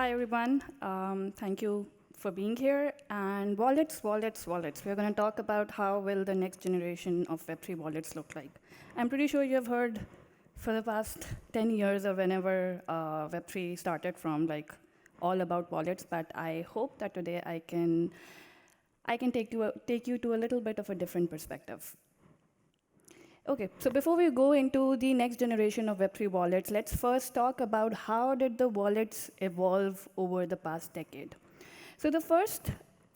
Hi, everyone. Thank you for being here. And wallets, wallets, wallets. We're going to talk about how will the next generation of Web3 wallets look like. I'm pretty sure you have heard for the past 10 years or whenever Web3 started from, like, all about wallets. But I hope that today I can take you to a little bit of a different perspective. Okay, so before we go into the next generation of Web3 wallets, let's first talk about how did the wallets evolve over the past decade. So the first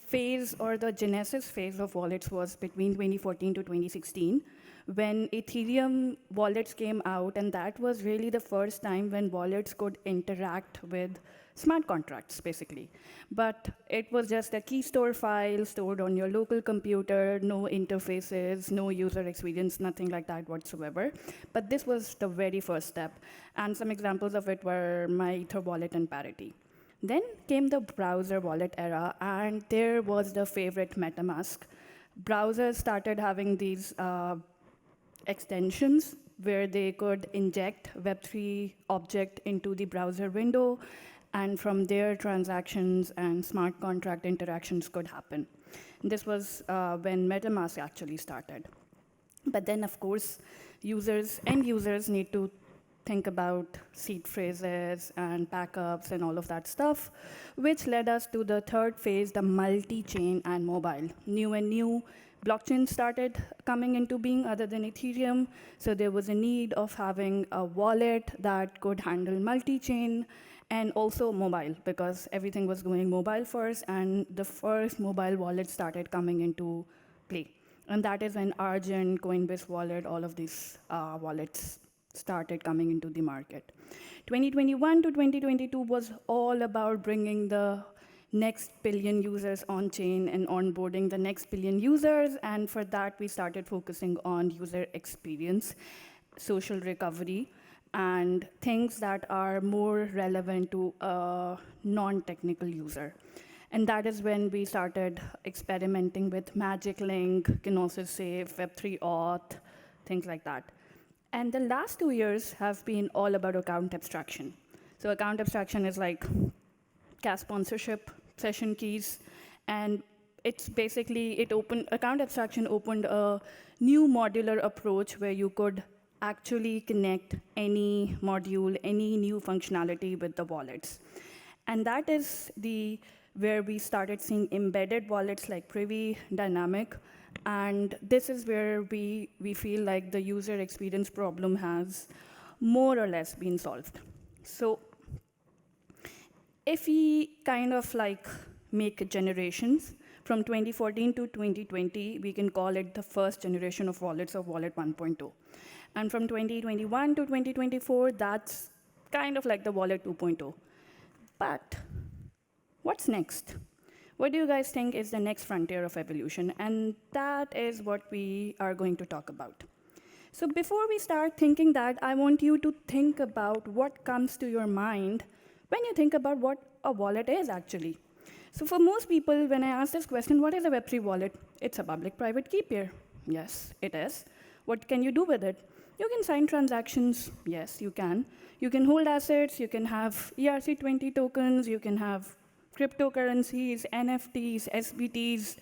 phase or the genesis phase of wallets was between 2014 to 2016 when Ethereum wallets came out, and that was really the first time when wallets could interact with smart contracts, basically. But it was just a key store file stored on your local computer, no interfaces, no user experience, nothing like that whatsoever. But this was the very first step, and some examples of it were My Ether wallet and Parity. Then came the browser wallet era, and there was the favorite MetaMask. Browsers started having these extensions where they could inject Web3 object into the browser window, and from there, transactions and smart contract interactions could happen. This was when MetaMask actually started. But then, of course, end users need to think about seed phrases and backups and all of that stuff, which led us to the third phase, the multi-chain and mobile. New and new blockchains started coming into being other than Ethereum, so there was a need of having a wallet that could handle multi-chain and also mobile, because everything was going mobile first, and the first mobile wallet started coming into play. And that is when Argent, Coinbase Wallet, all of these wallets started coming into the market. 2021 to 2022 was all about bringing the next billion users on chain and onboarding the next billion users. And for that, we started focusing on user experience, social recovery, and things that are more relevant to a non-technical user. And that is when we started experimenting with Magic Link, Kenosis Safe, Web3 Auth, things like that. And the last 2 years have been all about account abstraction. So account abstraction is like CAS sponsorship, session keys, and it's basically, account abstraction opened a new modular approach where you could actually connect any module, any new functionality with the wallets. And that is where we started seeing embedded wallets like Privy, Dynamic, and this is where we feel like the user experience problem has more or less been solved. So if we kind of like make generations, from 2014 to 2020, we can call it the first generation of wallets of Wallet 1.0. And from 2021 to 2024, that's kind of like the Wallet 2.0. But what's next? What do you guys think is the next frontier of evolution? And that is what we are going to talk about. So before we start thinking that, I want you to think about what comes to your mind when you think about what a wallet is actually. So for most people, when I ask this question, what is a Web3 wallet? It's a public-private key pair. Yes, it is. What can you do with it? You can sign transactions. Yes, you can. You can hold assets. You can have ERC20 tokens. You can have cryptocurrencies, NFTs, SBTs,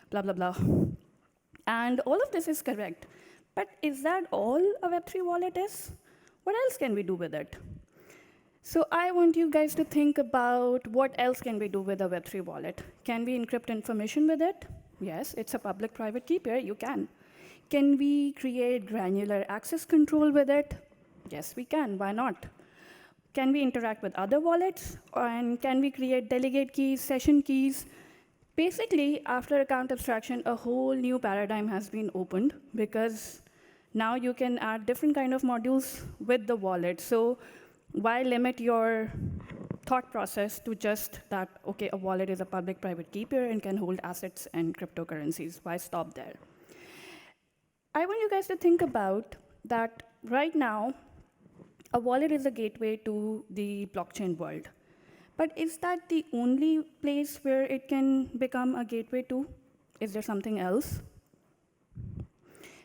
blah, blah, blah. And all of this is correct. But is that all a Web3 wallet is? What else can we do with it? So I want you guys to think about what else can we do with a Web3 wallet. Can we encrypt information with it? Yes, it's a public-private key pair. You can. Can we create granular access control with it? Yes, we can. Why not? Can we interact with other wallets? And can we create delegate keys, session keys? Basically, after account abstraction, a whole new paradigm has been opened, because now you can add different kind of modules with the wallet. So why limit your thought process to just that, okay, a wallet is a public-private key pair and can hold assets and cryptocurrencies? Why stop there? I want you guys to think about that right now, a wallet is a gateway to the blockchain world. But is that the only place where it can become a gateway to? Is there something else?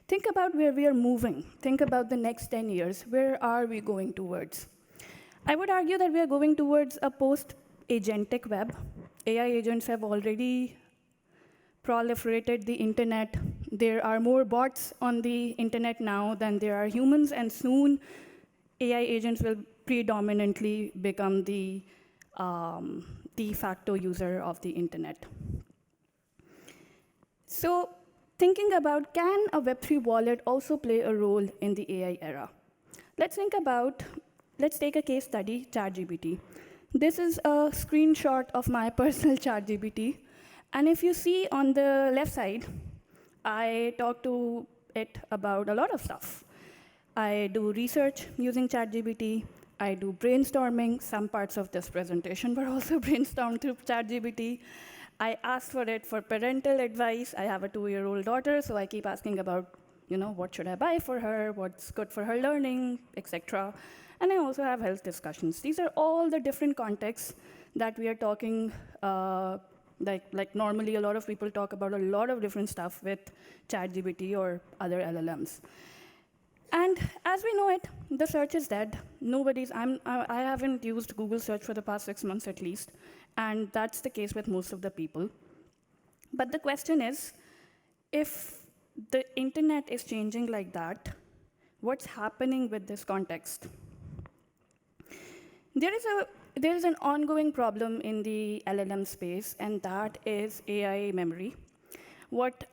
Think about where we are moving. Think about the next 10 years. Where are we going towards? I would argue that we are going towards a post agentic web. AI agents have already proliferated the internet. There are more bots on the internet now than there are humans, and soon AI agents will predominantly become the de facto user of the internet. So thinking about, can a Web3 wallet also play a role in the AI era? Let's take a case study, ChatGPT. This is a screenshot of my personal ChatGPT. And if you see on the left side, I talk to it about a lot of stuff. I do research using ChatGPT. I do brainstorming. Some parts of this presentation were also brainstormed through ChatGPT. I ask for it for parental advice. I have a 2-year-old daughter, so I keep asking about, what should I buy for her, what's good for her learning, etc. And I also have health discussions. These are all the different contexts that we are talking, like normally a lot of people talk about a lot of different stuff with ChatGPT or other LLMs. And as we know it, the search is dead. I haven't used Google search for the past 6 months at least, and that's the case with most of the people. But the question is, if the internet is changing like that, what's happening with this context? There is an ongoing problem in the LLM space, and that is AI memory. What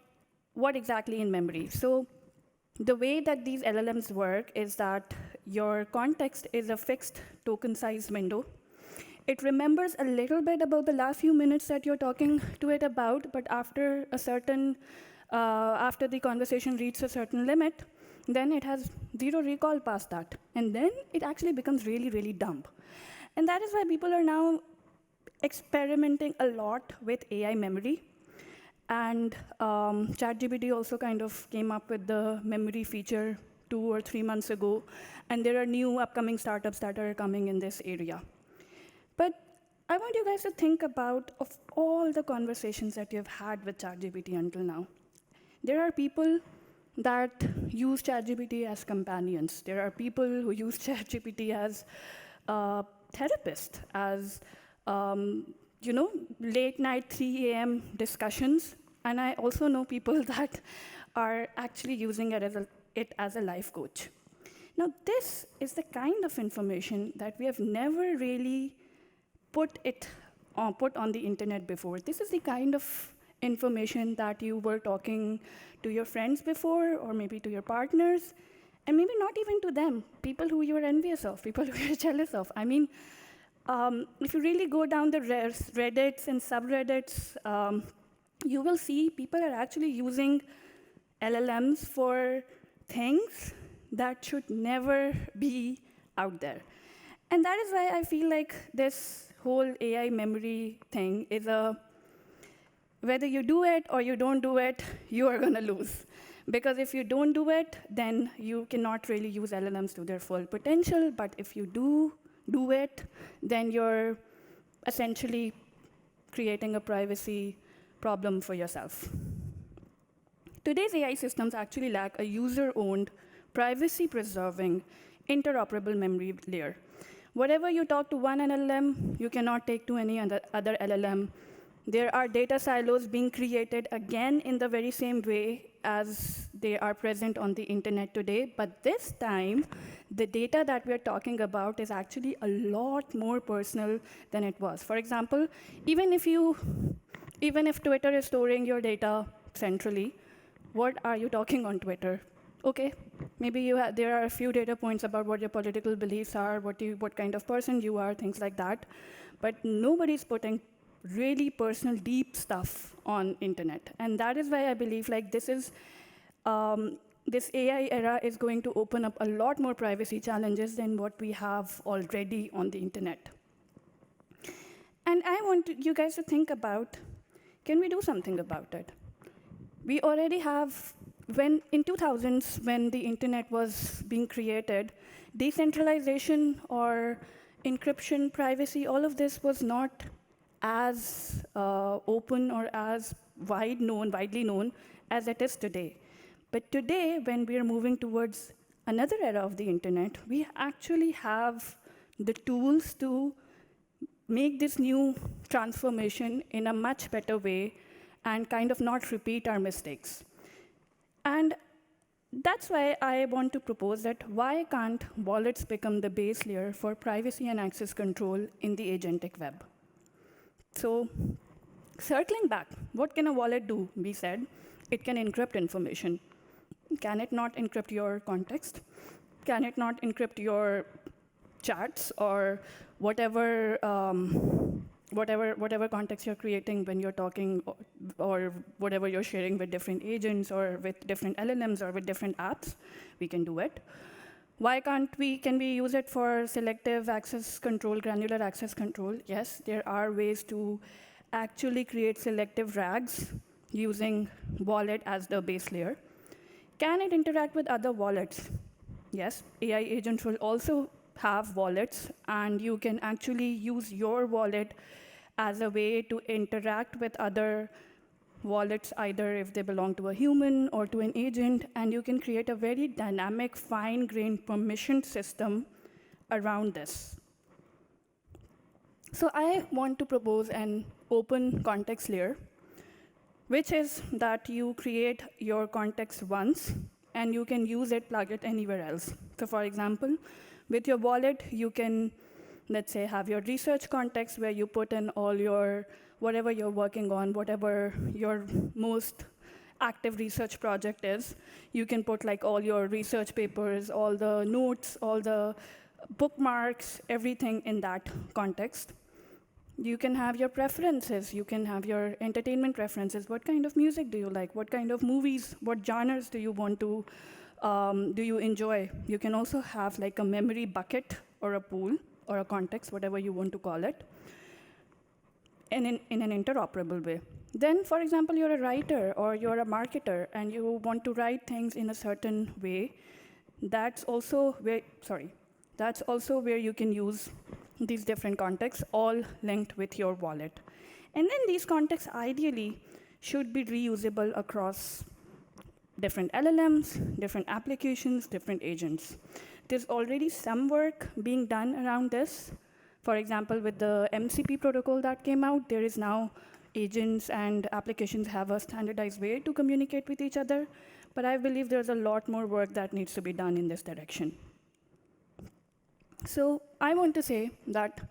exactly in memory? So the way that these LLMs work is that your context is a fixed token size window. It remembers a little bit about the last few minutes that you're talking to it about, but after the conversation reaches a certain limit, then it has zero recall past that. And then it actually becomes really, really dumb. And that is why people are now experimenting a lot with AI memory. And ChatGPT also kind of came up with the memory feature 2 or 3 months ago. And there are new upcoming startups that are coming in this area. But I want you guys to think about, of all the conversations that you've had with ChatGPT until now, there are people that use ChatGPT as companions. There are people who use ChatGPT as therapist, as late night 3 a.m. discussions. And I also know people that are actually using it as a life coach. Now, this is the kind of information that we have never really put on the internet before. This is the kind of information that you were talking to your friends before, or maybe to your partners, and maybe not even to them, people who you are envious of, people who you're jealous of. I mean, if you really go down the Reddits and subreddits, you will see people are actually using LLMs for things that should never be out there. And that is why I feel like this whole AI memory thing is whether you do it or you don't do it, you are going to lose. Because if you don't do it, then you cannot really use LLMs to their full potential. But if you do it, then you're essentially creating a privacy problem for yourself. Today's AI systems actually lack a user-owned, privacy-preserving, interoperable memory layer. Whatever you talk to one LLM, you cannot take to any other LLM. There are data silos being created again in the very same way as they are present on the internet today. But this time, the data that we're talking about is actually a lot more personal than it was. For example, even if Twitter is storing your data centrally, what are you talking on Twitter? Okay, maybe there are a few data points about what your political beliefs are, what kind of person you are, things like that. But nobody's putting really personal, deep stuff on internet. And that is why I believe this AI era is going to open up a lot more privacy challenges than what we have already on the internet. And I want you guys to think about, can we do something about it? We already have, in 2000s, when the internet was being created, decentralization or encryption, privacy, all of this was not as open or as widely known as it is today. But today, when we are moving towards another era of the internet, we actually have the tools to make this new transformation in a much better way and kind of not repeat our mistakes. And that's why I want to propose that why can't wallets become the base layer for privacy and access control in the agentic web? So circling back, what can a wallet do? We said it can encrypt information. Can it not encrypt your context? Can it not encrypt your chats or whatever context you're creating when you're talking, or whatever you're sharing with different agents or with different LLMs or with different apps? We can do it. Why can't we? Can we use it for selective access control, granular access control? Yes, there are ways to actually create selective RAGs using wallet as the base layer. Can it interact with other wallets? Yes, AI agents will also have wallets, and you can actually use your wallet as a way to interact with other wallets, either if they belong to a human or to an agent, and you can create a very dynamic, fine-grained permission system around this. So I want to propose an open context layer, which is that you create your context once, and you can use it, plug it anywhere else. So for example, with your wallet, you can, let's say, have your research context where you put in all your, whatever you're working on, whatever your most active research project is. You can put like all your research papers, all the notes, all the bookmarks, everything in that context. You can have your preferences. You can have your entertainment preferences. What kind of music do you like? What kind of movies? What genres do you want to, do you enjoy? You can also have like a memory bucket or a pool or a context, whatever you want to call it, in an interoperable way. Then, for example, you're a writer or you're a marketer and you want to write things in a certain way. That's also where you can use these different contexts, all linked with your wallet. And then these contexts ideally should be reusable across different LLMs, different applications, different agents. There's already some work being done around this. For example, with the MCP protocol that came out, there is now agents and applications have a standardized way to communicate with each other. But I believe there's a lot more work that needs to be done in this direction. So I want to say that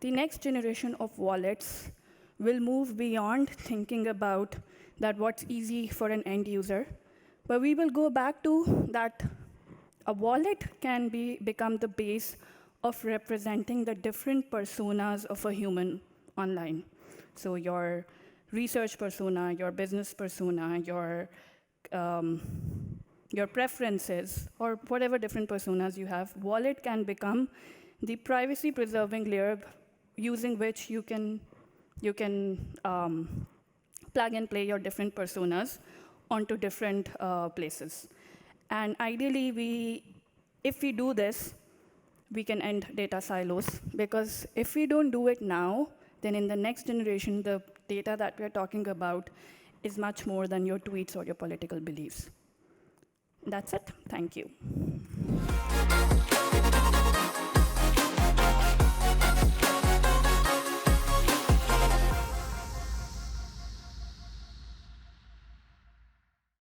the next generation of wallets will move beyond thinking about that what's easy for an end user, but we will go back to that a wallet can become the base of representing the different personas of a human online. So your research persona, your business persona, your preferences, or whatever different personas you have, wallet can become the privacy-preserving layer using which you can plug and play your different personas onto different places. And ideally, if we do this, we can end data silos, because if we don't do it now, then in the next generation, the data that we're talking about is much more than your tweets or your political beliefs. That's it. Thank you.